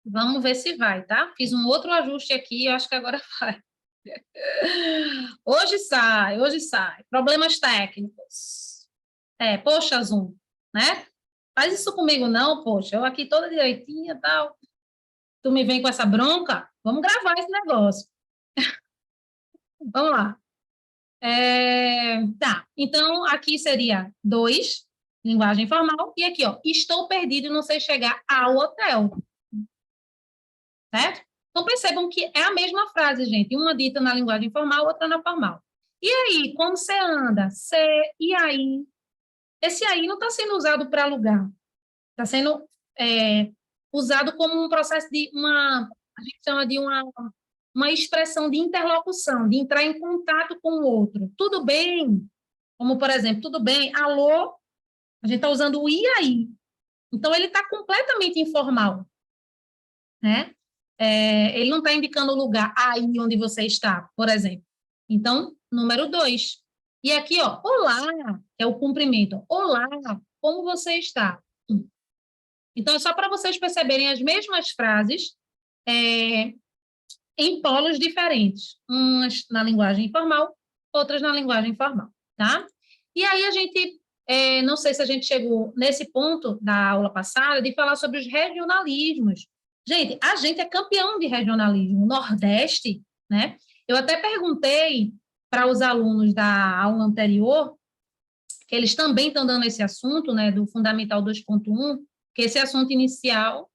Vamos ver se vai, tá? Fiz um outro ajuste aqui, eu acho que agora vai. Hoje sai, hoje sai. Problemas técnicos. Poxa, Zoom, né? Faz isso comigo não, poxa. Eu aqui toda direitinha e tal. Tu me vem com essa bronca? Vamos gravar esse negócio. Vamos lá. Tá, então aqui seria 2, linguagem formal, e aqui, ó, estou perdido e não sei chegar ao hotel, certo? Então percebam que é a mesma frase, gente, uma dita na linguagem formal, outra na formal. E aí, como você anda? E aí? Esse aí não está sendo usado para lugar, está sendo usado como um processo de a gente chama de uma expressão de interlocução, de entrar em contato com o outro. Tudo bem? Como, por exemplo, tudo bem? Alô? A gente está usando o e aí. Então, ele está completamente informal, né? Ele não está indicando o lugar aí onde você está, por exemplo. Então, número 2. E aqui, ó, olá, é o cumprimento. Olá, como você está? Então, é só para vocês perceberem as mesmas frases em polos diferentes. Umas na linguagem informal, outras na linguagem formal, tá? E aí a gente, não sei se a gente chegou nesse ponto da aula passada, de falar sobre os regionalismos. Gente, a gente é campeão de regionalismo. Nordeste, né? Eu até perguntei para os alunos da aula anterior, que eles também estão dando esse assunto, né, do Fundamental 2.1, que esse assunto inicial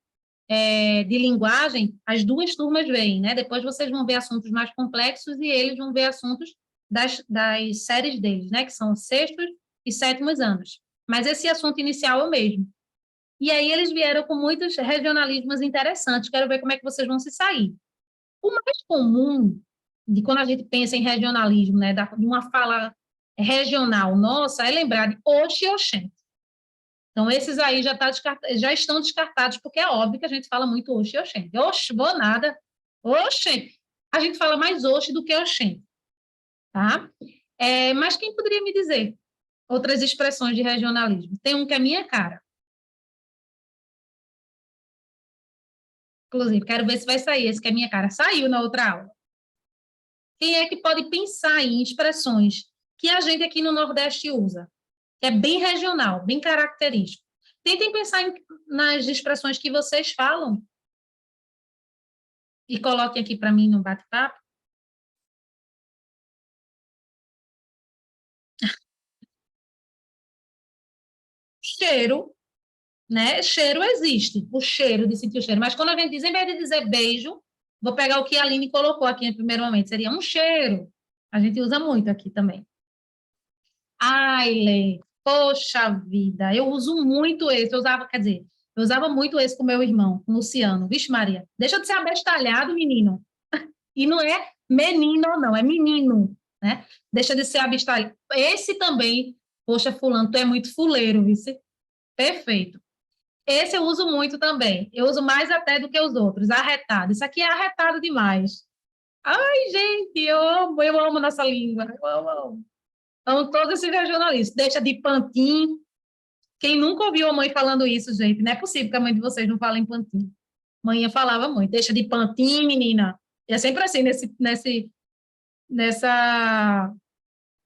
de linguagem, as duas turmas veem, né? Depois vocês vão ver assuntos mais complexos e eles vão ver assuntos das séries deles, né? Que são sextos e sétimos anos. Mas esse assunto inicial é o mesmo. E aí eles vieram com muitos regionalismos interessantes. Quero ver como é que vocês vão se sair. O mais comum de quando a gente pensa em regionalismo, né? De uma fala regional nossa, é lembrar de oxe e oxente. Então, esses aí já estão descartados, porque é óbvio que a gente fala muito oxe e oxente. Oxe, vou nada. Oxe, a gente fala mais oxe do que oxente, tá? Mas quem poderia me dizer outras expressões de regionalismo? Tem um que é minha cara. Inclusive, quero ver se vai sair esse que é minha cara. Saiu na outra aula. Quem é que pode pensar em expressões que a gente aqui no Nordeste usa? Que é bem regional, bem característico. Tentem pensar nas expressões que vocês falam e coloquem aqui para mim no bate-papo. Cheiro, né? Cheiro existe, o cheiro de sentir o cheiro. Mas quando a gente diz, em vez de dizer beijo, vou pegar o que a Aline colocou aqui no primeiro momento, seria um cheiro. A gente usa muito aqui também. Ai, Lê, poxa vida, eu uso muito esse, eu usava muito esse com meu irmão, com o Luciano. Vixe Maria, deixa de ser abestalhado, menino. E não é menino, não, é menino, né? Deixa de ser abestalhado. Esse também, poxa, fulano, tu é muito fuleiro, vice. Perfeito. Esse eu uso muito também. Eu uso mais até do que os outros. Arretado. Isso aqui é arretado demais. Ai, gente, eu amo nossa língua. Eu amo, amo. Amo todos esses regionalistas. Deixa de pantim. Quem nunca ouviu a mãe falando isso, gente? Não é possível que a mãe de vocês não fale em pantim. Mãe falava muito. Deixa de pantim, menina. E é sempre assim, nessa,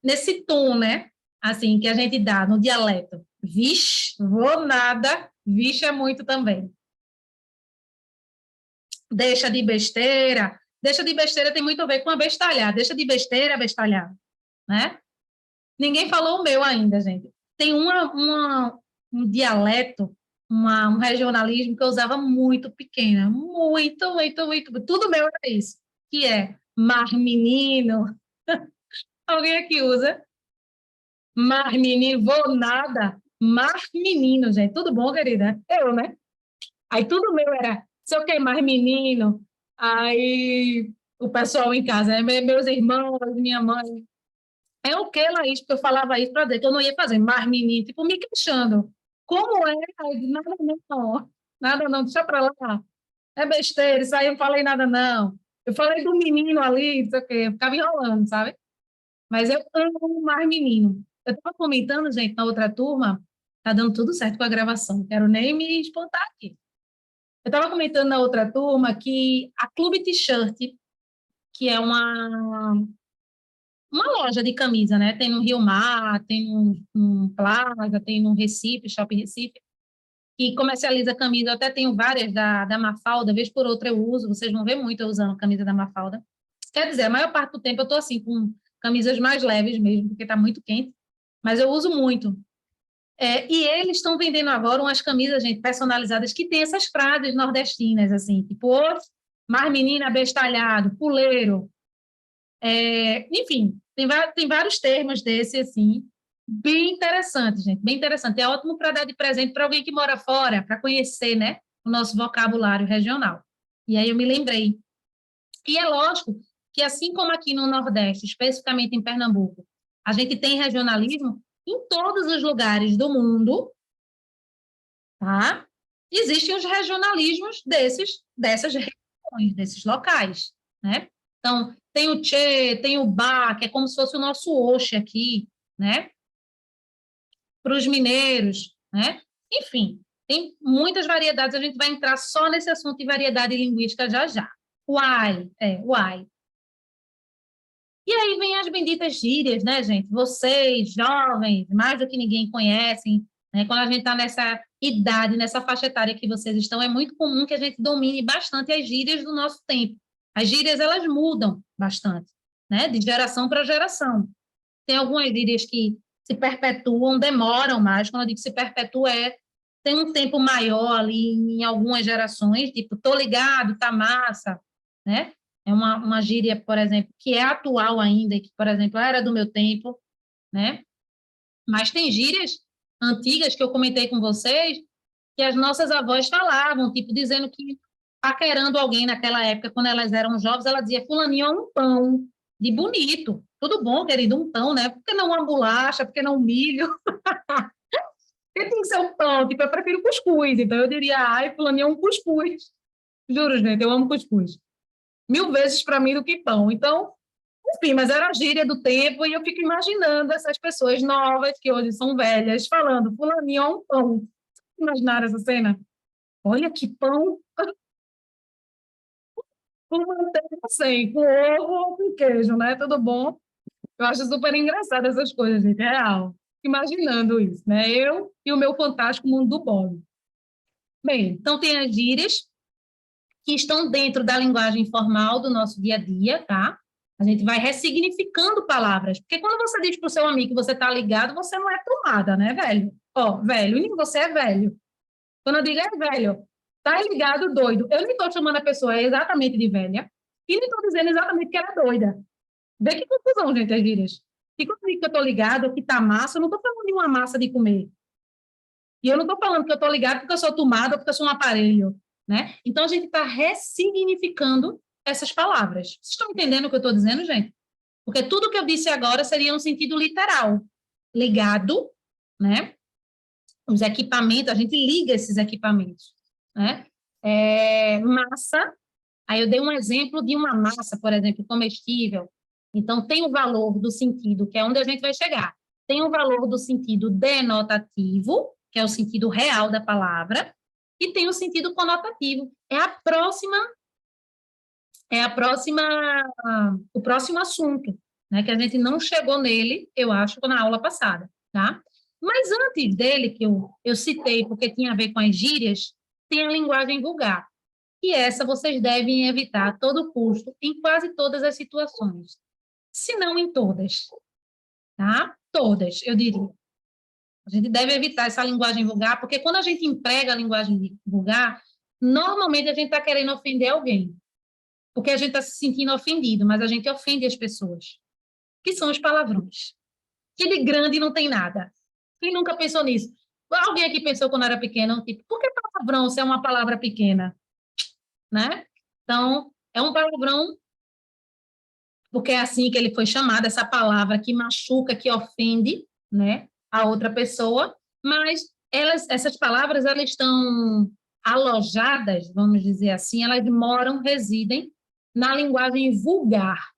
nesse tom, né? Assim, que a gente dá no dialeto. Vixe, vou nada. Vixe é muito também. Deixa de besteira. Deixa de besteira tem muito a ver com abestalhar. Deixa de besteira, abestalhar, né? Ninguém falou o meu ainda, gente. Tem um dialeto, um regionalismo que eu usava muito pequena. Muito, muito, muito. Tudo meu era isso. Que é mar menino. Alguém aqui usa? Mar menino, vou nada. Mar menino, gente. Tudo bom, querida? Eu, né? Aí tudo meu era, sei o que, mais menino. Aí o pessoal em casa, né, meus irmãos, minha mãe. É o que, Laís? Porque eu falava isso para dizer que eu não ia fazer mais menino, tipo, me queixando. Como é? Aí, nada não, nada não, deixa para lá. É besteira, isso aí eu não falei nada não. Eu falei do menino ali, não sei o quê, eu ficava enrolando, sabe? Mas eu amo mais menino. Eu estava comentando, gente, na outra turma, tá dando tudo certo com a gravação, não quero nem me espantar aqui. Eu estava comentando na outra turma que a Clube T-shirt, que é uma loja de camisa, né? Tem no Rio Mar, tem no Plaza, tem no Recife, Shopping Recife, que comercializa camisa. Eu até tenho várias da Mafalda, vez por outra eu uso, vocês vão ver muito eu usando camisa da Mafalda. Quer dizer, a maior parte do tempo eu estou assim, com camisas mais leves mesmo, porque está muito quente, mas eu uso muito. E eles estão vendendo agora umas camisas, gente, personalizadas, que tem essas frases nordestinas, assim, tipo, "Ô, mais menina bestalhado, puleiro, enfim, tem vários termos desse, assim, bem interessante, gente, bem interessante. É ótimo para dar de presente para alguém que mora fora, para conhecer, né, o nosso vocabulário regional. E aí eu me lembrei. E é lógico que, assim como aqui no Nordeste, especificamente em Pernambuco, a gente tem regionalismo, em todos os lugares do mundo, tá? Existem os regionalismos dessas regiões, desses locais, né? Então, tem o tchê, tem o ba, que é como se fosse o nosso oxe aqui, né? Para os mineiros, né? Enfim, tem muitas variedades, a gente vai entrar só nesse assunto de variedade linguística já já. Uai. E aí vem as benditas gírias, né, gente? Vocês, jovens, mais do que ninguém conhecem, né? Quando a gente está nessa idade, nessa faixa etária que vocês estão, é muito comum que a gente domine bastante as gírias do nosso tempo. As gírias, elas mudam bastante, né? De geração para geração. Tem algumas gírias que se perpetuam, demoram mais. Quando eu digo se perpetua, tem um tempo maior ali em algumas gerações, tipo, tô ligado, tá massa, né? É uma gíria, por exemplo, que é atual ainda, que, por exemplo, era do meu tempo, né? Mas tem gírias antigas que eu comentei com vocês, que as nossas avós falavam, tipo, dizendo que paquerando alguém naquela época, quando elas eram jovens, ela dizia, fulaninho é um pão, de bonito. Tudo bom, querido, um pão, né? Por que não uma bolacha? Por que não um milho? Porque tem que ser um pão, tipo, eu prefiro cuscuz. Então eu diria, ai, fulaninho é um cuscuz. Juro, gente, eu amo cuscuz. 1000 vezes para mim do que pão. Então, enfim, mas era a gíria do tempo e eu fico imaginando essas pessoas novas, que hoje são velhas, falando, fulaninho é um pão. Imaginaram essa cena? Olha que pão com manteiga sem, com ovo ou com queijo, né? Tudo bom? Eu acho super engraçado essas coisas, gente, é real. Imaginando isso, né? Eu e o meu fantástico mundo do Bob. Bem, então tem as gírias que estão dentro da linguagem formal do nosso dia a dia, tá? A gente vai ressignificando palavras, porque quando você diz para o seu amigo que você está ligado, você não é tomada, né, velho? Ó, velho, nem você é velho. Quando eu digo é velho, tá ligado, doido. Eu nem estou chamando a pessoa exatamente de velha, e nem estou dizendo exatamente que ela é doida. Vê que confusão, gente, as gírias. E quando eu digo que eu estou ligado, que tá massa, eu não estou falando de uma massa de comer. E eu não estou falando que eu estou ligado porque eu sou tomada ou porque eu sou um aparelho, né? Então, a gente está ressignificando essas palavras. Vocês estão entendendo o que eu estou dizendo, gente? Porque tudo que eu disse agora seria um sentido literal. Ligado, né? Os equipamentos, a gente liga esses equipamentos, né? Massa, aí eu dei um exemplo de uma massa, por exemplo, comestível. Então, tem o valor do sentido, que é onde a gente vai chegar. Tem o valor do sentido denotativo, que é o sentido real da palavra, e tem o sentido conotativo. O próximo assunto, né, que a gente não chegou nele, eu acho, na aula passada, tá? Mas antes dele, que eu citei, porque tinha a ver com as gírias, tem a linguagem vulgar. E essa vocês devem evitar a todo custo, em quase todas as situações. Se não em todas, tá? Todas, eu diria. A gente deve evitar essa linguagem vulgar, porque quando a gente emprega a linguagem vulgar, normalmente a gente está querendo ofender alguém, porque a gente está se sentindo ofendido, mas a gente ofende as pessoas, que são os palavrões. Que de grande não tem nada. Quem nunca pensou nisso? Alguém aqui pensou quando era pequeno, tipo, por que palavrão se é uma palavra pequena? Né? Então, é um palavrão porque é assim que ele foi chamado, essa palavra que machuca, que ofende, né, a outra pessoa, mas essas palavras, elas estão alojadas, vamos dizer assim, elas moram, residem na linguagem vulgar,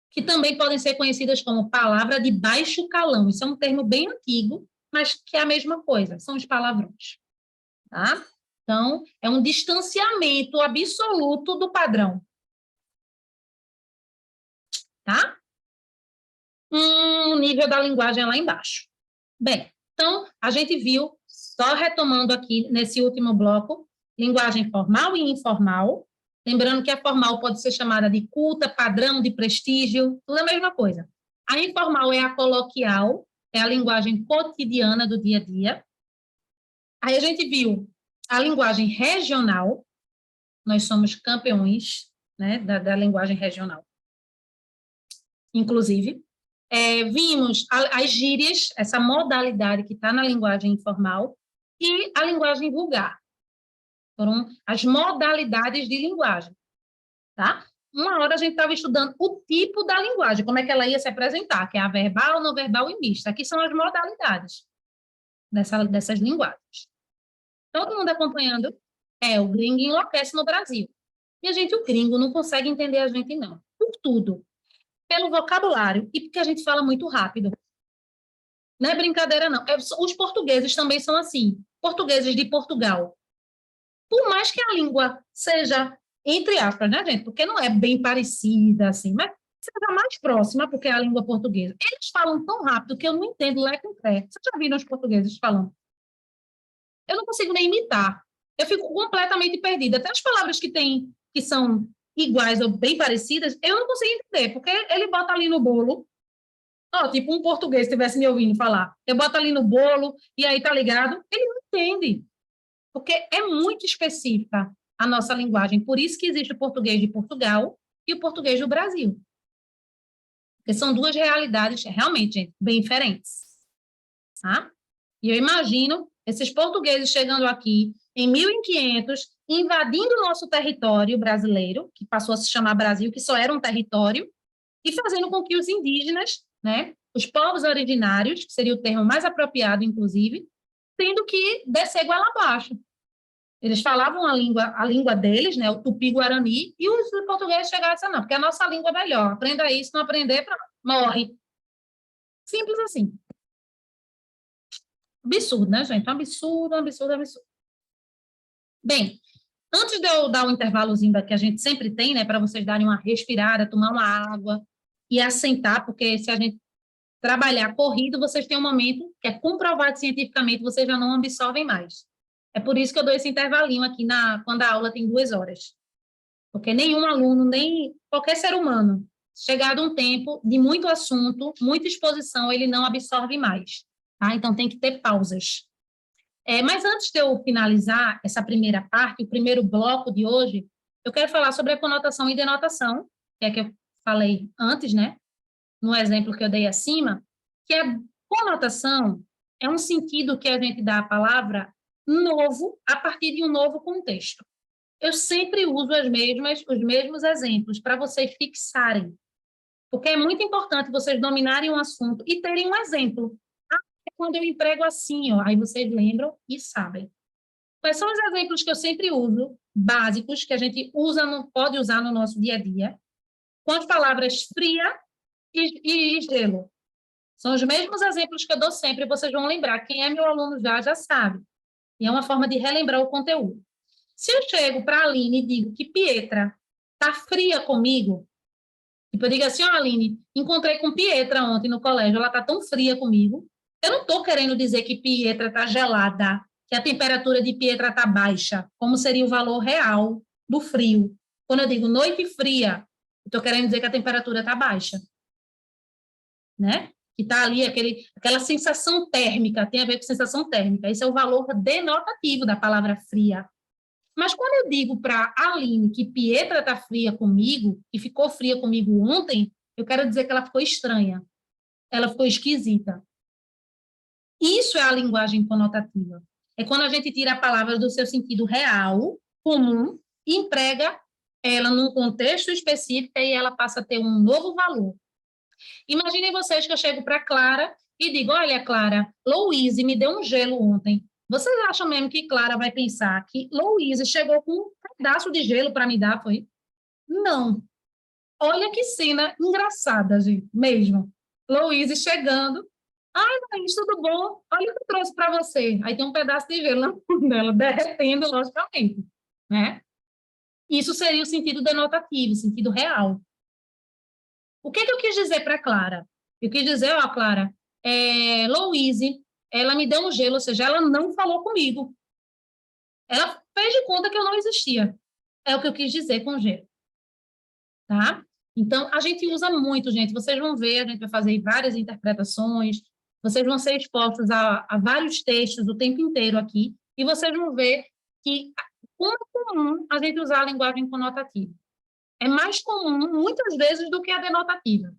que também podem ser conhecidas como palavra de baixo calão. Isso é um termo bem antigo, mas que é a mesma coisa, são os palavrões, tá? Então, é um distanciamento absoluto do padrão. Tá? Nível da linguagem é lá embaixo. Bem, então, a gente viu, só retomando aqui nesse último bloco, linguagem formal e informal. Lembrando que a formal pode ser chamada de culta, padrão, de prestígio, tudo a mesma coisa. A informal é a coloquial, é a linguagem cotidiana do dia a dia. Aí a gente viu a linguagem regional, nós somos campeões, né, da linguagem regional. Inclusive, vimos as gírias, essa modalidade que está na linguagem informal, e a linguagem vulgar. Foram as modalidades de linguagem, tá? Uma hora a gente estava estudando o tipo da linguagem, como é que ela ia se apresentar, que é a verbal, não verbal e mista. Aqui são as modalidades dessas linguagens. Todo mundo acompanhando? O gringo enlouquece no Brasil. E o gringo não consegue entender a gente, não. Por tudo. Pelo vocabulário e porque a gente fala muito rápido. Não é brincadeira, não. Os portugueses também são assim. Portugueses de Portugal. Por mais que a língua seja, entre aspas, né, gente? Porque não é bem parecida, assim, mas seja mais próxima, porque é a língua portuguesa. Eles falam tão rápido que eu não entendo lá com pé. Vocês já viram os portugueses falando? Eu não consigo nem imitar. Eu fico completamente perdida. Até as palavras que são iguais ou bem parecidas, eu não consigo entender, porque ele bota ali no bolo, tipo um português estivesse me ouvindo falar, eu boto ali no bolo, e aí tá ligado? Ele não entende, porque é muito específica a nossa linguagem, por isso que existe o português de Portugal e o português do Brasil, porque são duas realidades, realmente, gente, bem diferentes, tá? E eu imagino esses portugueses chegando aqui em 1500, invadindo o nosso território brasileiro, que passou a se chamar Brasil, que só era um território, e fazendo com que os indígenas, né, os povos originários, que seria o termo mais apropriado, inclusive, tendo que descer goela abaixo. Eles falavam a língua deles, né, o tupi-guarani, e os portugueses chegaram e disseram, não, porque a nossa língua é melhor, aprenda isso, não aprender, morre. Simples assim. Absurdo, né, gente? Um absurdo, um absurdo, um absurdo. Bem, antes de eu dar o intervalozinho que a gente sempre tem, né, para vocês darem uma respirada, tomar uma água e assentar, porque se a gente trabalhar corrido, vocês têm um momento que é comprovado cientificamente, vocês já não absorvem mais. É por isso que eu dou esse intervalinho aqui quando a aula tem 2 horas. Porque nenhum aluno, nem qualquer ser humano, chegado um tempo de muito assunto, muita exposição, ele não absorve mais. Tá? Então, tem que ter pausas. Mas antes de eu finalizar essa primeira parte, o primeiro bloco de hoje, eu quero falar sobre a conotação e denotação, que é que eu falei antes, né? No exemplo que eu dei acima, que a conotação é um sentido que a gente dá à palavra novo a partir de um novo contexto. Eu sempre uso os mesmos exemplos para vocês fixarem, porque é muito importante vocês dominarem um assunto e terem um exemplo. É quando eu emprego assim, aí vocês lembram e sabem. Quais são os exemplos que eu sempre uso, básicos, que a gente pode usar no nosso dia a dia, com as palavras fria e gelo. São os mesmos exemplos que eu dou sempre, vocês vão lembrar. Quem é meu aluno já sabe. E é uma forma de relembrar o conteúdo. Se eu chego para a Aline e digo que Pietra está fria comigo, tipo, eu digo assim, Aline, encontrei com Pietra ontem no colégio, ela está tão fria comigo, eu não estou querendo dizer que Pietra está gelada, que a temperatura de Pietra está baixa, como seria o valor real do frio. Quando eu digo noite fria, estou querendo dizer que a temperatura está baixa. Né? Que está ali aquela sensação térmica, tem a ver com sensação térmica. Esse é o valor denotativo da palavra fria. Mas quando eu digo para a Aline que Pietra está fria comigo, e ficou fria comigo ontem, eu quero dizer que ela ficou estranha, ela ficou esquisita. Isso é a linguagem conotativa. É quando a gente tira a palavra do seu sentido real, comum, e emprega ela num contexto específico e ela passa a ter um novo valor. Imaginem vocês que eu chego para Clara e digo, olha, Clara, Louise me deu um gelo ontem. Vocês acham mesmo que Clara vai pensar que Louise chegou com um pedaço de gelo para me dar, foi? Não. Olha que cena engraçada, gente, mesmo. Louise chegando Ai, Laís, tudo bom? Olha o que eu trouxe para você. Aí tem um pedaço de gelo na mão dela, derretendo, logicamente, né? Isso seria o sentido denotativo, o sentido real. O que que eu quis dizer para Clara? Eu quis dizer, ó, Clara, Louise, ela me deu um gelo, ou seja, ela não falou comigo. Ela fez de conta que eu não existia. É o que eu quis dizer com gelo, tá? Então, a gente usa muito, gente. Vocês vão ver, a gente vai fazer várias interpretações, vocês vão ser expostos a vários textos o tempo inteiro aqui, e vocês vão ver que como é comum a gente usar a linguagem conotativa. É mais comum, muitas vezes, do que a denotativa,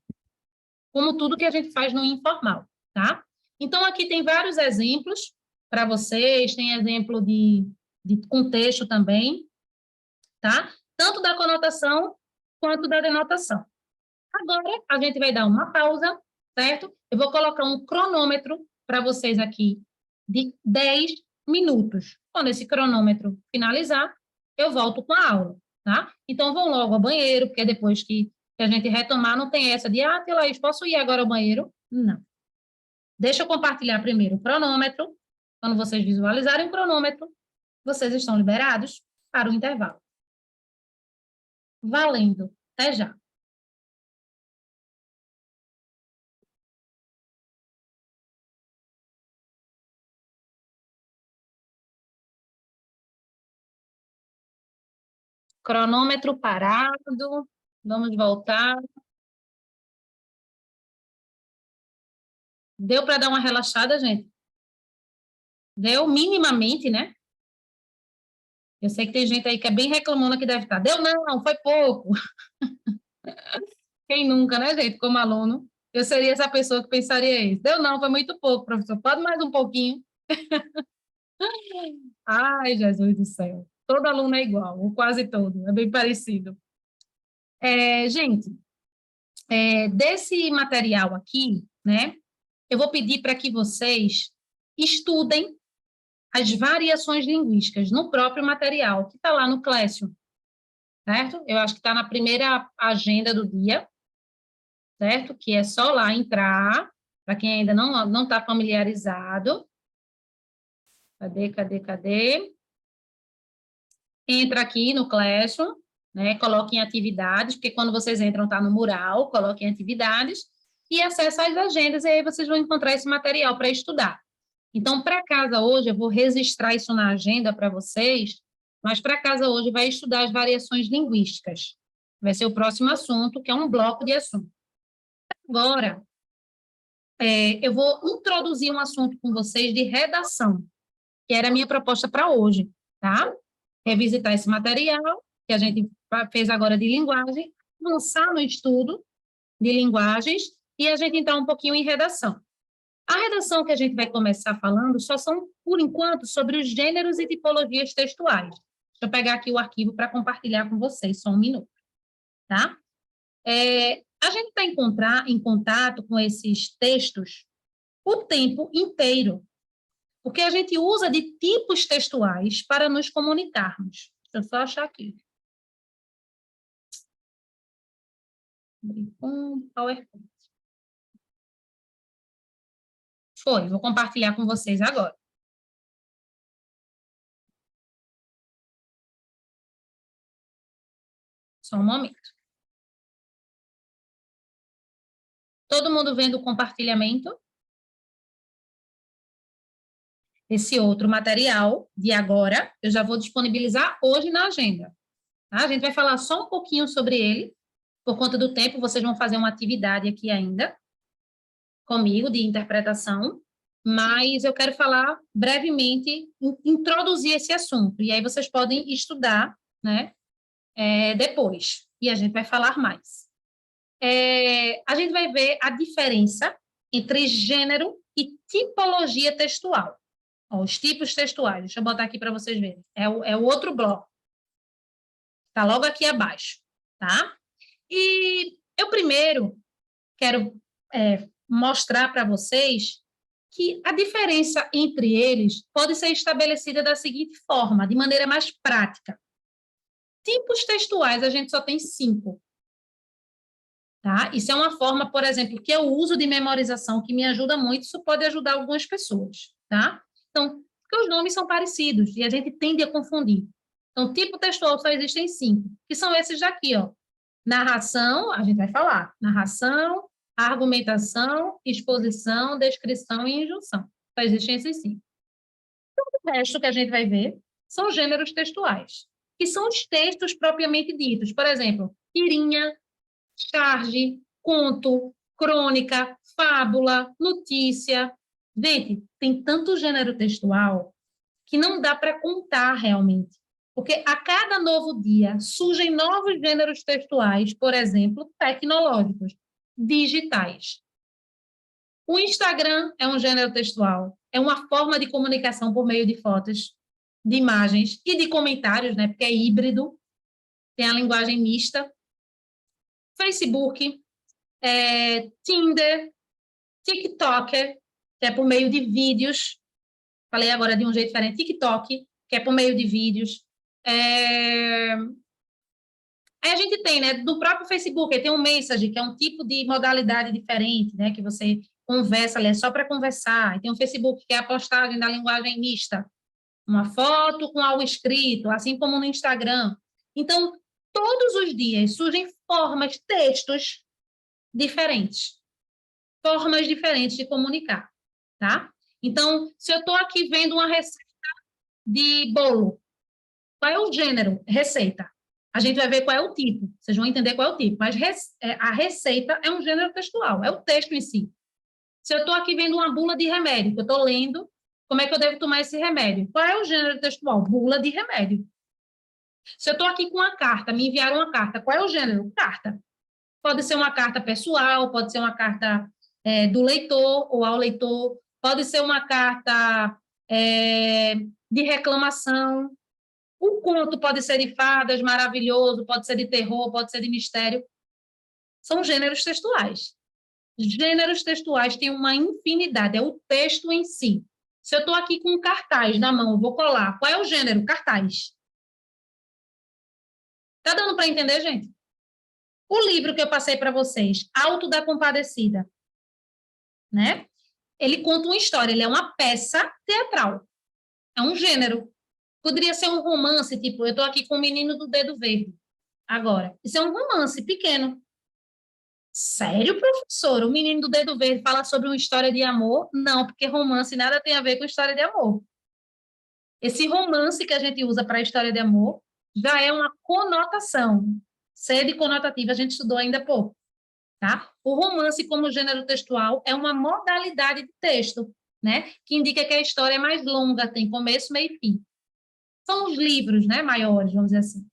como tudo que a gente faz no informal, tá? Então, aqui tem vários exemplos para vocês, tem exemplo de contexto também, tá? Tanto da conotação quanto da denotação. Agora, a gente vai dar uma pausa, certo? Eu vou colocar um cronômetro para vocês aqui de 10 minutos. Quando esse cronômetro finalizar, eu volto com a aula, tá? Então, vão logo ao banheiro, porque depois que a gente retomar, não tem essa de, Laís, posso ir agora ao banheiro? Não. Deixa eu compartilhar primeiro o cronômetro. Quando vocês visualizarem o cronômetro, vocês estão liberados para o intervalo. Valendo. Até já. Cronômetro parado. Vamos voltar. Deu para dar uma relaxada, gente? Deu minimamente, né? Eu sei que tem gente aí que é bem reclamona que deve estar. Deu não, foi pouco. Quem nunca, né, gente? Como aluno, eu seria essa pessoa que pensaria isso. Deu não, foi muito pouco, professor. Pode mais um pouquinho. Ai, Jesus do céu. Todo aluno é igual, ou quase todo, é bem parecido. Gente, desse material aqui, né, eu vou pedir para que vocês estudem as variações linguísticas no próprio material, que está lá no Clécio, certo? Eu acho que está na primeira agenda do dia, certo? Que é só lá entrar, para quem ainda não está familiarizado. Cadê? Entra aqui no Classroom, né? Coloquem atividades, porque quando vocês entram, está no mural, coloquem atividades e acessa as agendas, e aí vocês vão encontrar esse material para estudar. Então, para casa hoje, eu vou registrar isso na agenda para vocês, mas para casa hoje vai estudar as variações linguísticas. Vai ser o próximo assunto, que é um bloco de assunto. Agora, eu vou introduzir um assunto com vocês de redação, que era a minha proposta para hoje, tá? Revisitar esse material que a gente fez agora de linguagem, avançar no estudo de linguagens e a gente entrar um pouquinho em redação. A redação que a gente vai começar falando só são, por enquanto, sobre os gêneros e tipologias textuais. Deixa eu pegar aqui o arquivo para compartilhar com vocês, só um minuto, tá? A gente está em contato com esses textos o tempo inteiro, porque a gente usa de tipos textuais para nos comunicarmos. Deixa eu só achar aqui. PowerPoint. Foi, vou compartilhar com vocês agora. Só um momento. Todo mundo vendo o compartilhamento? Esse outro material de agora, eu já vou disponibilizar hoje na agenda. Tá? A gente vai falar só um pouquinho sobre ele, por conta do tempo, vocês vão fazer uma atividade aqui ainda, comigo, de interpretação, mas eu quero falar brevemente, introduzir esse assunto, e aí vocês podem estudar, né, depois, e a gente vai falar mais. A gente vai ver a diferença entre gênero e tipologia textual. Ó, os tipos textuais, deixa eu botar aqui para vocês verem. É o outro bloco. Está logo aqui abaixo, tá? E eu primeiro quero mostrar para vocês que a diferença entre eles pode ser estabelecida da seguinte forma, de maneira mais prática. Tipos textuais, a gente só tem 5. tá? Isso é uma forma, por exemplo, que eu uso de memorização que me ajuda muito, isso pode ajudar algumas pessoas, tá? Então, porque os nomes são parecidos e a gente tende a confundir. Então, tipo textual só existem 5, que são esses daqui, ó. Narração, a gente vai falar, narração, argumentação, exposição, descrição e injunção. Só existem esses 5. O resto que a gente vai ver são gêneros textuais, que são os textos propriamente ditos. Por exemplo, tirinha, charge, conto, crônica, fábula, notícia. Gente, tem tanto gênero textual que não dá para contar realmente. Porque a cada novo dia surgem novos gêneros textuais, por exemplo, tecnológicos, digitais. O Instagram é um gênero textual, é uma forma de comunicação por meio de fotos, de imagens e de comentários, né? Porque é híbrido, tem a linguagem mista. Facebook, Tinder, TikToker, que é por meio de vídeos. Falei agora de um jeito diferente. TikTok, que é por meio de vídeos. Aí a gente tem, né, do próprio Facebook, tem um Message, que é um tipo de modalidade diferente, né, que você conversa ali, é só para conversar. E tem o Facebook, que é a postagem da linguagem mista, uma foto com algo escrito, assim como no Instagram. Então, todos os dias surgem formas, textos diferentes, formas diferentes de comunicar, tá? Então, se eu estou aqui vendo uma receita de bolo, qual é o gênero? Receita. A gente vai ver qual é o tipo, vocês vão entender qual é o tipo, mas a receita é um gênero textual, é o texto em si. Se eu estou aqui vendo uma bula de remédio, que eu estou lendo, como é que eu devo tomar esse remédio? Qual é o gênero textual? Bula de remédio. Se eu estou aqui com uma carta, me enviaram uma carta, qual é o gênero? Carta. Pode ser uma carta pessoal, pode ser uma carta do leitor ou ao leitor, pode ser uma carta de reclamação. O conto pode ser de fadas, maravilhoso, pode ser de terror, pode ser de mistério. São gêneros textuais. Gêneros textuais têm uma infinidade, é o texto em si. Se eu estou aqui com um cartaz na mão, eu vou colar. Qual é o gênero? Cartaz. Está dando para entender, gente? O livro que eu passei para vocês, Alto da Compadecida, né? Ele conta uma história, ele é uma peça teatral. É um gênero. Poderia ser um romance, tipo, eu estou aqui com o Menino do Dedo Verde. Agora, isso é um romance pequeno. Sério, professor? O Menino do Dedo Verde fala sobre uma história de amor? Não, porque romance nada tem a ver com história de amor. Esse romance que a gente usa para a história de amor já é uma conotação. Sede conotativa, a gente estudou ainda pouco. Tá? O romance, como gênero textual, é uma modalidade de texto, né? Que indica que a história é mais longa, tem começo, meio e fim. São os livros, né, maiores, vamos dizer assim.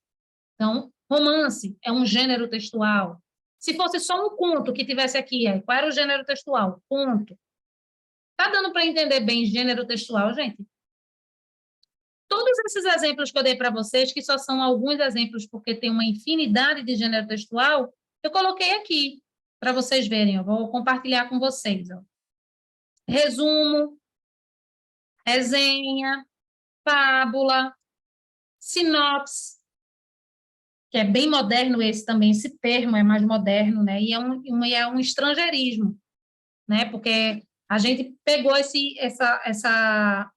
Então, romance é um gênero textual. Se fosse só um conto que tivesse aqui, qual era o gênero textual? Conto. Tá dando para entender bem gênero textual, gente? Todos esses exemplos que eu dei para vocês, que só são alguns exemplos porque tem uma infinidade de gênero textual, eu coloquei aqui para vocês verem. Eu vou compartilhar com vocês. Ó. Resumo, resenha, fábula, sinopse, que é bem moderno esse também, esse termo é mais moderno, né? E é um estrangeirismo, né? Porque a gente pegou essa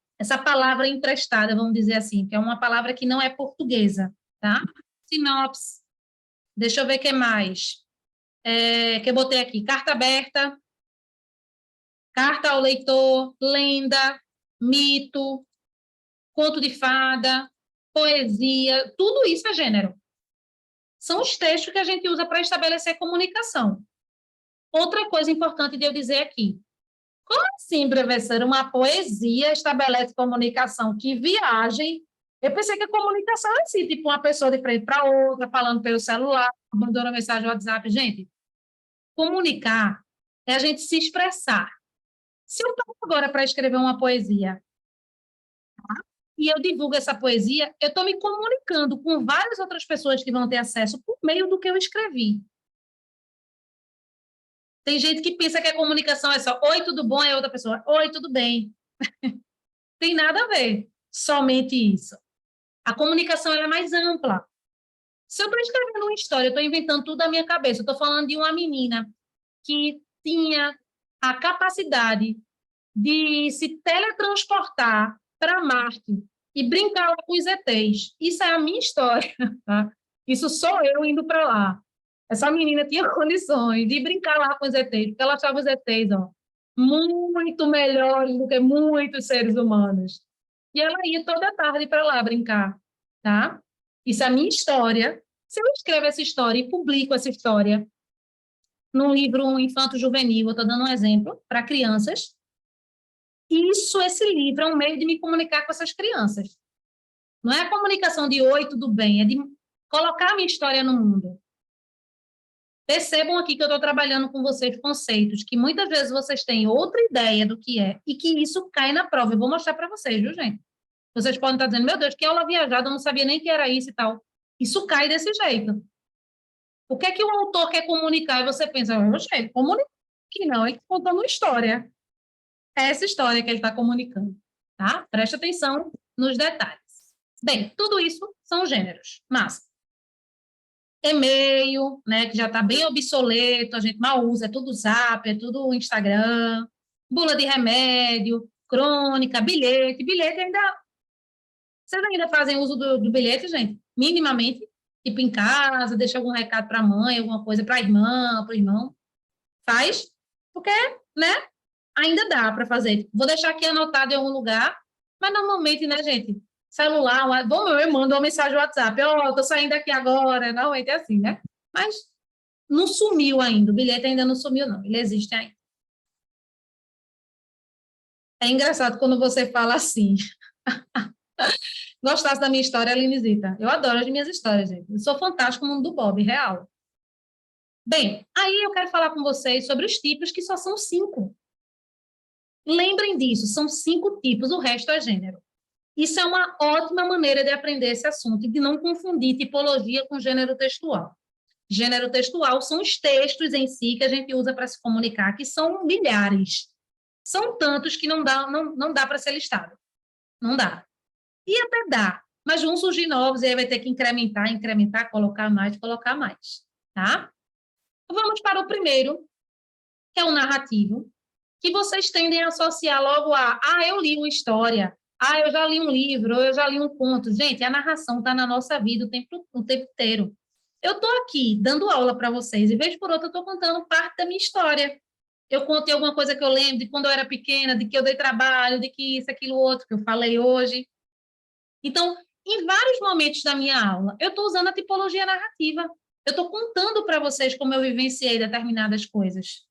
palavra emprestada, vamos dizer assim, que é uma palavra que não é portuguesa, tá? Sinopse, deixa eu ver o que mais. Que eu botei aqui, carta aberta, carta ao leitor, lenda, mito, conto de fada, poesia, tudo isso é gênero. São os textos que a gente usa para estabelecer comunicação. Outra coisa importante de eu dizer aqui, como assim, professora, uma poesia estabelece comunicação? Que viagem! Eu pensei que a comunicação é assim, tipo uma pessoa de frente para outra, falando pelo celular, mandando mensagem no WhatsApp. Gente, comunicar é a gente se expressar. Se eu estou agora para escrever uma poesia, e eu divulgo essa poesia, eu estou me comunicando com várias outras pessoas que vão ter acesso por meio do que eu escrevi. Tem gente que pensa que a comunicação é só oi, tudo bom? É outra pessoa, oi, tudo bem. Tem nada a ver, somente isso. A comunicação é mais ampla. Se eu estou escrevendo uma história, eu estou inventando tudo da minha cabeça, eu estou falando de uma menina que tinha a capacidade de se teletransportar para Marte e brincar lá com os ETs. Isso é a minha história, tá? Isso sou eu indo para lá. Essa menina tinha condições de brincar lá com os ETs, porque ela achava os ETs, ó, muito melhores do que muitos seres humanos. E ela ia toda tarde para lá brincar, tá? Isso é a minha história. Se eu escrevo essa história e publico essa história num livro infanto-juvenil, eu estou dando um exemplo, para crianças, esse livro é um meio de me comunicar com essas crianças. Não é a comunicação de oi, tudo bem, é de colocar a minha história no mundo. Percebam aqui que eu estou trabalhando com vocês conceitos que muitas vezes vocês têm outra ideia do que é e que isso cai na prova. Eu vou mostrar para vocês, viu, gente? Vocês podem estar dizendo, meu Deus, que aula viajada, eu não sabia nem que era isso e tal. Isso cai desse jeito. O que é que o autor quer comunicar? E você pensa, oxe, comunica que não, ele está contando uma história. É essa história que ele está comunicando, tá? Preste atenção nos detalhes. Bem, tudo isso são gêneros, mas e-mail, né, que já está bem obsoleto, a gente mal usa, é tudo Zap, é tudo Instagram, bula de remédio, crônica, bilhete ainda. Vocês ainda fazem uso do bilhete, gente? Minimamente? Tipo em casa, deixa algum recado para a mãe, alguma coisa para a irmã, para o irmão? Faz? Porque, né? Ainda dá para fazer. Vou deixar aqui anotado em algum lugar, mas normalmente, né, gente? Celular, bom, eu mando uma mensagem no WhatsApp, ó, tô saindo aqui agora, normalmente é assim, né? Mas não sumiu ainda, o bilhete ainda não sumiu, não, ele existe ainda. É engraçado quando você fala assim. Gostasse da minha história, Alinezita? Eu adoro as minhas histórias, gente. Eu sou fantástica no mundo do Bob, real. Bem, aí eu quero falar com vocês sobre os tipos, que só são 5. Lembrem disso, são 5 tipos, o resto é gênero. Isso é uma ótima maneira de aprender esse assunto e de não confundir tipologia com gênero textual. Gênero textual são os textos em si que a gente usa para se comunicar, que são milhares. São tantos que não dá para ser listado. Não dá. E até dá, mas vão surgir novos e aí vai ter que incrementar, colocar mais, tá? Vamos para o primeiro, que é o narrativo, que vocês tendem a associar logo eu li uma história, eu já li um livro, eu já li um conto. Gente, a narração está na nossa vida o tempo inteiro. Eu estou aqui dando aula para vocês e, vez por outra, eu estou contando parte da minha história. Eu contei alguma coisa que eu lembro de quando eu era pequena, de que eu dei trabalho, de que isso, aquilo, outro, que eu falei hoje. Então, em vários momentos da minha aula, eu estou usando a tipologia narrativa. Eu estou contando para vocês como eu vivenciei determinadas coisas,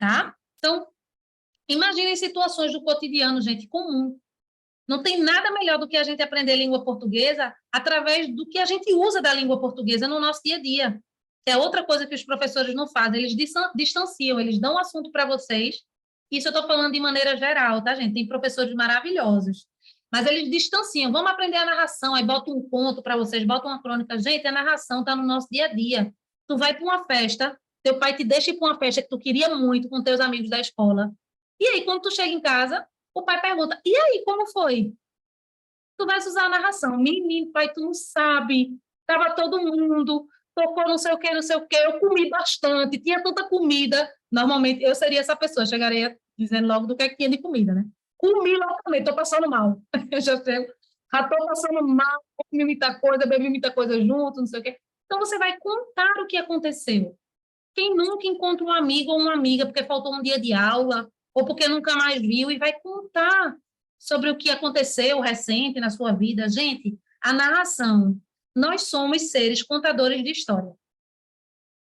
tá? Então, imaginem situações do cotidiano, gente, comum. Não tem nada melhor do que a gente aprender língua portuguesa através do que a gente usa da língua portuguesa no nosso dia a dia. Que é outra coisa que os professores não fazem, eles distanciam, eles dão assunto para vocês. Isso eu estou falando de maneira geral, tá, gente? Tem professores maravilhosos. Mas eles distanciam. Vamos aprender a narração, aí bota um conto para vocês, bota uma crônica. Gente, a narração está no nosso dia a dia. Tu vai para uma festa, teu pai te deixa ir para uma festa que tu queria muito com teus amigos da escola. E aí, quando tu chega em casa, o pai pergunta, e aí, como foi? Tu vais usar a narração. Menino, pai, tu não sabe. Tava todo mundo, tocou não sei o que, não sei o que, eu comi bastante, tinha tanta comida. Normalmente, eu seria essa pessoa, chegaria dizendo logo do que é que tinha de comida, né? Comi logo também, tô passando mal. Eu já chego, já tô passando mal, comi muita coisa, bebi muita coisa junto, não sei o quê. Então, você vai contar o que aconteceu. Quem nunca encontra um amigo ou uma amiga porque faltou um dia de aula, ou porque nunca mais viu, e vai contar sobre o que aconteceu recente na sua vida. Gente, a narração. Nós somos seres contadores de história.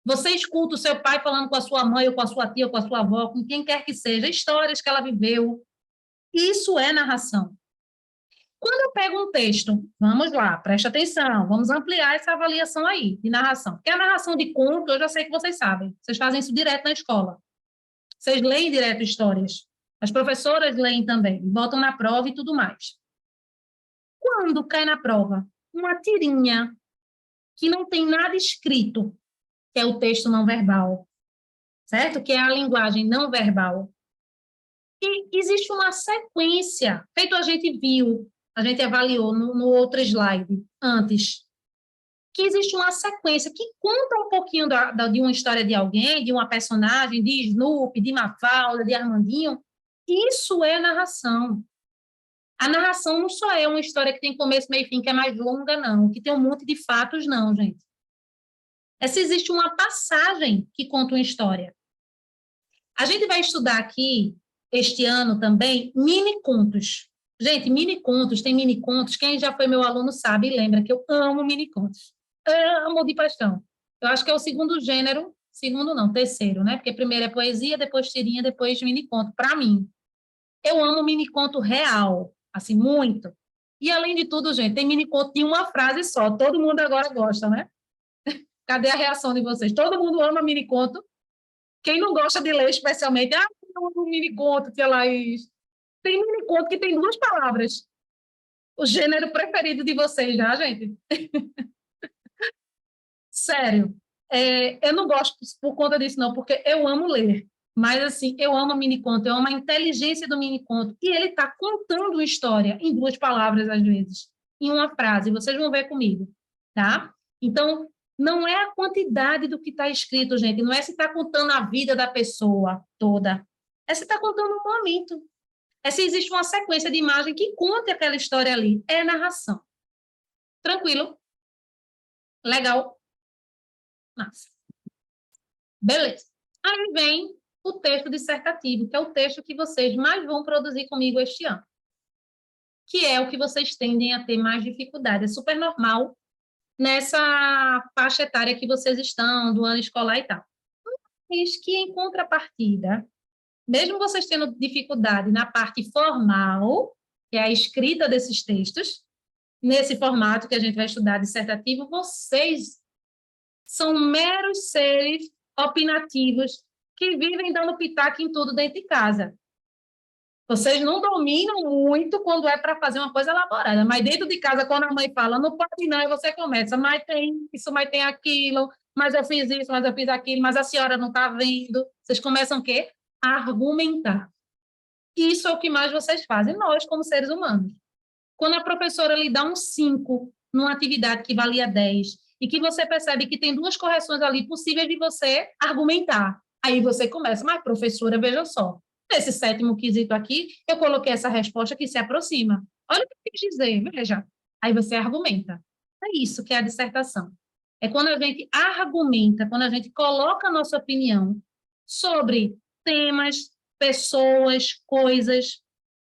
Você escuta o seu pai falando com a sua mãe, ou com a sua tia, ou com a sua avó, com quem quer que seja, histórias que ela viveu. Isso é narração. Quando eu pego um texto, vamos lá, presta atenção, vamos ampliar essa avaliação aí de narração. Porque a narração de conto, eu já sei que vocês sabem, vocês fazem isso direto na escola. Vocês leem direto histórias. As professoras leem também, botam na prova e tudo mais. Quando cai na prova uma tirinha que não tem nada escrito, que é o texto não verbal, certo? Que é a linguagem não verbal. E existe uma sequência, feito a gente viu, a gente avaliou no outro slide antes, que existe uma sequência que conta um pouquinho de uma história de alguém, de uma personagem, de Snoopy, de Mafalda, de Armandinho. Isso é narração. A narração não só é uma história que tem começo, meio e fim, que é mais longa, não, que tem um monte de fatos, não, gente. Essa existe uma passagem que conta uma história. A gente vai estudar aqui, este ano também, mini-contos. Gente, mini-contos, tem mini-contos, quem já foi meu aluno sabe e lembra que eu amo mini-contos. Amo de paixão. Eu acho que é o segundo gênero, segundo não, terceiro, né? Porque primeiro é poesia, depois tirinha, depois mini-conto. Para mim, eu amo mini-conto real, assim, muito. E, além de tudo, gente, tem mini-conto de uma frase só. Todo mundo agora gosta, né? Cadê a reação de vocês? Todo mundo ama mini-conto. Quem não gosta de ler, especialmente, eu amo mini-conto, tia Laís. Tem mini-conto que tem 2 palavras. O gênero preferido de vocês, já, gente? Sério. Eu não gosto por conta disso, não, porque eu amo ler. Mas, assim, eu amo mini-conto, eu amo a inteligência do mini-conto. E ele está contando uma história em 2 palavras, às vezes, em uma frase. Vocês vão ver comigo, tá? Então, não é a quantidade do que está escrito, gente. Não é se está contando a vida da pessoa toda. É se está contando um momento. É se existe uma sequência de imagem que conte aquela história ali. É narração. Tranquilo? Legal? Massa. Beleza. Aí vem o texto dissertativo, que é o texto que vocês mais vão produzir comigo este ano, que é o que vocês tendem a ter mais dificuldade. É super normal nessa faixa etária que vocês estão, do ano escolar e tal. Mas que, em contrapartida, mesmo vocês tendo dificuldade na parte formal, que é a escrita desses textos, nesse formato que a gente vai estudar dissertativo, vocês são meros seres opinativos que vivem dando pitaco em tudo dentro de casa. Vocês não dominam muito quando é para fazer uma coisa elaborada, mas dentro de casa, quando a mãe fala, não pode não, e você começa, mas tem isso, mas tem aquilo, mas eu fiz isso, mas eu fiz aquilo, mas a senhora não está vendo. Vocês começam o quê? A argumentar. Isso é o que mais vocês fazem, nós, como seres humanos. Quando a professora lhe dá um 5 numa atividade que valia 10 e que você percebe que tem 2 correções ali possíveis de você argumentar, aí você começa, mas professora, veja só, nesse 7º quesito aqui, eu coloquei essa resposta que se aproxima. Olha o que eu quis dizer, veja. Aí você argumenta. É isso que é a dissertação. É quando a gente argumenta, quando a gente coloca a nossa opinião sobre temas, pessoas, coisas.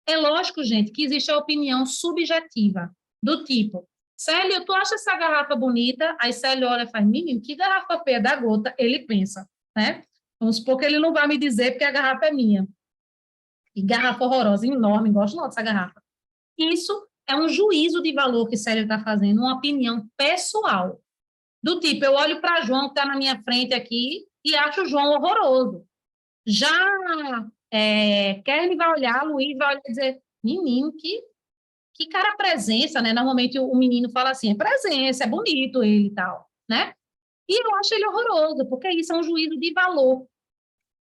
É lógico, gente, que existe a opinião subjetiva, do tipo, Célio, tu acha essa garrafa bonita? Aí Célio olha e faz, menino, que garrafa feia da gota? Ele pensa, né? Vamos supor que ele não vai me dizer porque a garrafa é minha. E garrafa horrorosa, enorme, gosto não dessa garrafa. Isso é um juízo de valor que Célio está fazendo, uma opinião pessoal. Do tipo, eu olho para João, que está na minha frente aqui, e acho o João horroroso. Já Kern vai olhar, Luiz vai olhar e dizer, menino, que cara presença, né? Normalmente o menino fala assim, é presença, é bonito ele e tal, né? E eu acho ele horroroso, porque isso é um juízo de valor,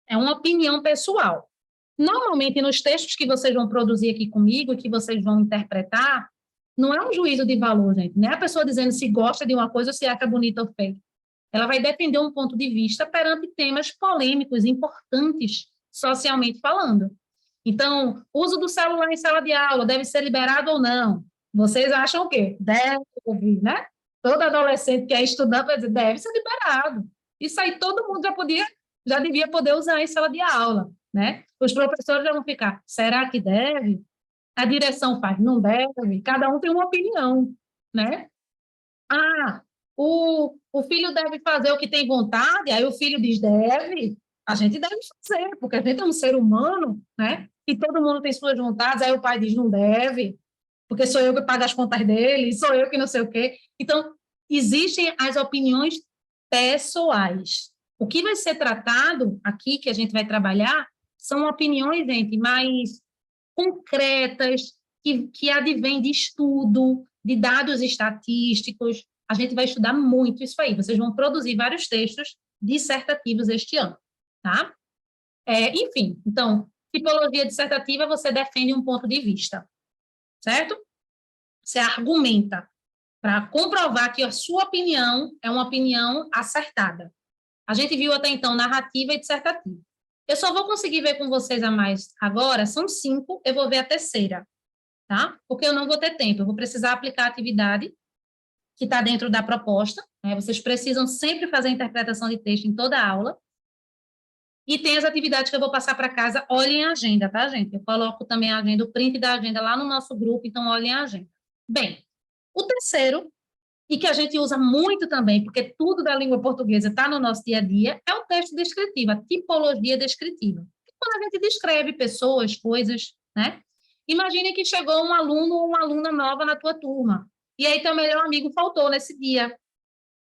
é uma opinião pessoal. Normalmente, nos textos que vocês vão produzir aqui comigo, que vocês vão interpretar, não é um juízo de valor, gente. Não é a pessoa dizendo se gosta de uma coisa ou se acha bonita ou feia. Ela vai defender um ponto de vista perante temas polêmicos, importantes, socialmente falando. Então, uso do celular em sala de aula deve ser liberado ou não? Vocês acham o quê? Deve, né? Todo adolescente que é estudante vai dizer, deve ser liberado. Isso aí todo mundo já devia poder usar em sala de aula, né? Os professores já vão ficar, será que deve? A direção faz, não deve. Cada um tem uma opinião, né? Ah, o filho deve fazer o que tem vontade, aí o filho diz, deve. A gente deve fazer, porque a gente é um ser humano, né? E todo mundo tem suas vontades, aí o pai diz, não deve, porque sou eu que pago as contas dele, sou eu que não sei o quê. Então, existem as opiniões pessoais. O que vai ser tratado aqui, que a gente vai trabalhar, são opiniões, gente, mais concretas, que advêm de estudo, de dados estatísticos. A gente vai estudar muito isso aí. Vocês vão produzir vários textos dissertativos este ano, tá? Enfim, então, tipologia dissertativa, você defende um ponto de vista, certo? Você argumenta. para comprovar que a sua opinião é uma opinião acertada. A gente viu até então narrativa e dissertativa. Eu só vou conseguir ver com vocês a mais agora, são 5, eu vou ver a terceira, tá? Porque eu não vou ter tempo, eu vou precisar aplicar a atividade que está dentro da proposta, né? Vocês precisam sempre fazer a interpretação de texto em toda a aula, e tem as atividades que eu vou passar para casa, olhem a agenda, tá, gente? Eu coloco também a agenda, o print da agenda lá no nosso grupo, então olhem a agenda. Bem, o terceiro, e que a gente usa muito também, porque tudo da língua portuguesa está no nosso dia a dia, é o texto descritivo, a tipologia descritiva. Quando a gente descreve pessoas, coisas, né? Imagine que chegou um aluno ou uma aluna nova na tua turma, e aí teu melhor amigo faltou nesse dia.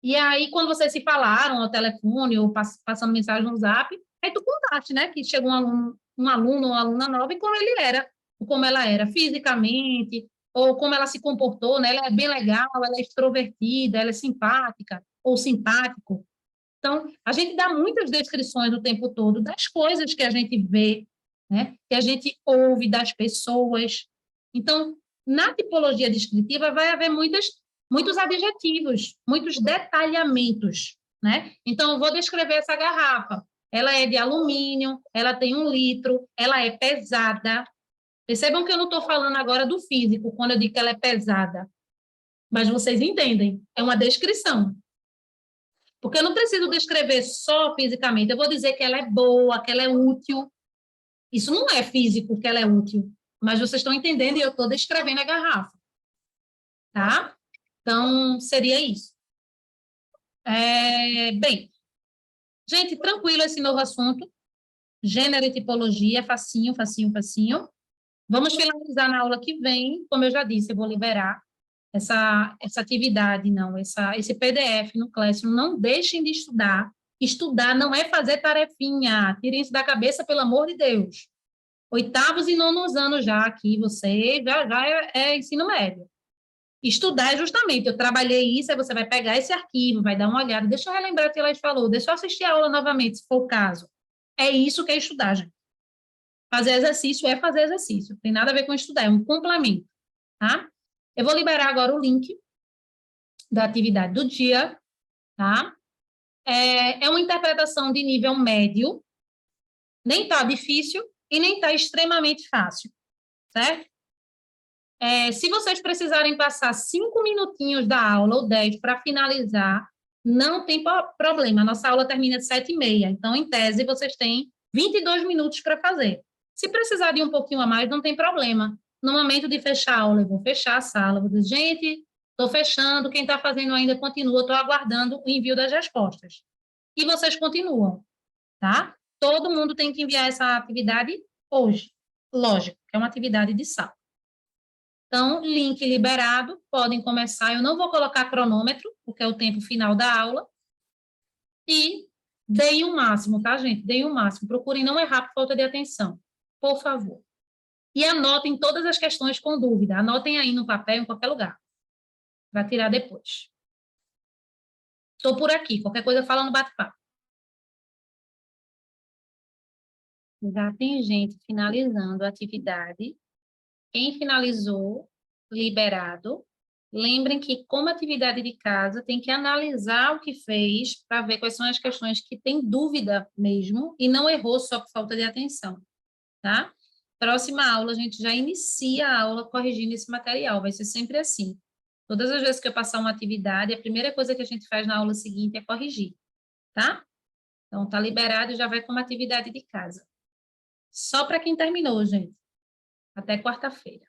E aí, quando vocês se falaram ao telefone ou passando mensagem no Zap, aí tu contaste, né, que chegou um aluno ou uma aluna nova e como ele era, como ela era fisicamente, ou como ela se comportou, né, ela é bem legal, ela é extrovertida, ela é simpática ou simpático. Então, a gente dá muitas descrições o tempo todo das coisas que a gente vê, né, que a gente ouve das pessoas. Então, na tipologia descritiva vai haver muitos adjetivos, muitos detalhamentos, né? Então, eu vou descrever essa garrafa. Ela é de alumínio, ela tem 1 litro, ela é pesada. Percebam que eu não estou falando agora do físico, quando eu digo que ela é pesada, mas vocês entendem, é uma descrição. Porque eu não preciso descrever só fisicamente, eu vou dizer que ela é boa, que ela é útil. Isso não é físico que ela é útil, mas vocês estão entendendo e eu estou descrevendo a garrafa, tá? Então, seria isso. Bem, gente, tranquilo esse novo assunto. Gênero e tipologia, facinho, facinho, facinho. Vamos finalizar na aula que vem. Como eu já disse, eu vou liberar essa atividade, não, esse PDF no Classroom. Não deixem de estudar. Estudar não é fazer tarefinha. Tirem isso da cabeça, pelo amor de Deus. 8º e 9º anos já aqui, você já é ensino médio. Estudar é justamente, eu trabalhei isso, aí você vai pegar esse arquivo, vai dar uma olhada, deixa eu relembrar o que ela falou, deixa eu assistir a aula novamente, se for o caso. É isso que é estudar, gente. Fazer exercício é fazer exercício, não tem nada a ver com estudar, é um complemento, tá? Eu vou liberar agora o link da atividade do dia, tá? É uma interpretação de nível médio, nem tá difícil e nem tá extremamente fácil, certo? Se vocês precisarem passar 5 minutinhos da aula ou 10 para finalizar, não tem problema. A nossa aula termina às 7h30. Então, em tese, vocês têm 22 minutos para fazer. Se precisar de um pouquinho a mais, não tem problema. No momento de fechar a aula, eu vou fechar a sala. Vou dizer, gente, estou fechando. Quem está fazendo ainda continua. Estou aguardando o envio das respostas. E vocês continuam, tá? Todo mundo tem que enviar essa atividade hoje. Lógico, que é uma atividade de sala. Então, link liberado, podem começar. Eu não vou colocar cronômetro, porque é o tempo final da aula. E deem o máximo, tá, gente? Deem o máximo. Procurem não errar por falta de atenção, por favor. E anotem todas as questões com dúvida. Anotem aí no papel, em qualquer lugar. Vai tirar depois. Estou por aqui. Qualquer coisa, fala no bate-papo. Já tem gente finalizando a atividade. Quem finalizou, liberado. Lembrem que, como atividade de casa, tem que analisar o que fez para ver quais são as questões que tem dúvida mesmo e não errou só por falta de atenção, tá? Próxima aula, a gente já inicia a aula corrigindo esse material, vai ser sempre assim. Todas as vezes que eu passar uma atividade, a primeira coisa que a gente faz na aula seguinte é corrigir, tá? Então, tá liberado e já vai como atividade de casa. Só para quem terminou, gente. Até quarta-feira.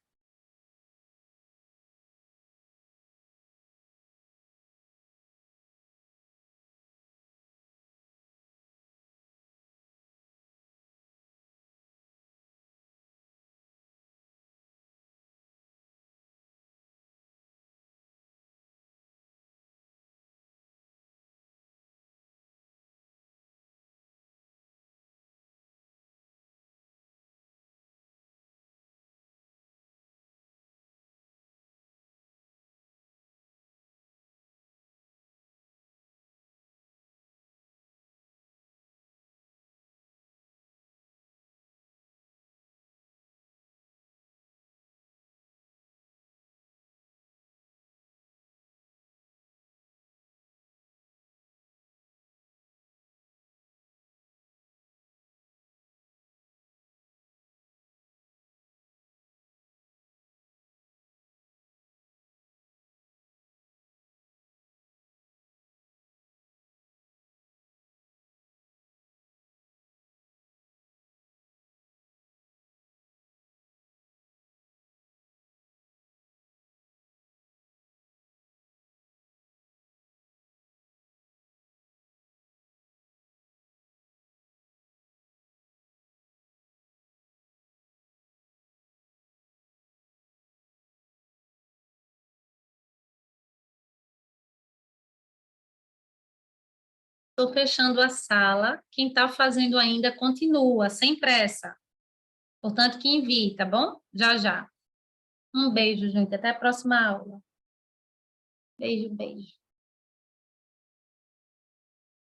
Estou fechando a sala. Quem está fazendo ainda, continua, sem pressa. Portanto, que envie, tá bom? Já, já. Um beijo, gente. Até a próxima aula. Beijo, beijo.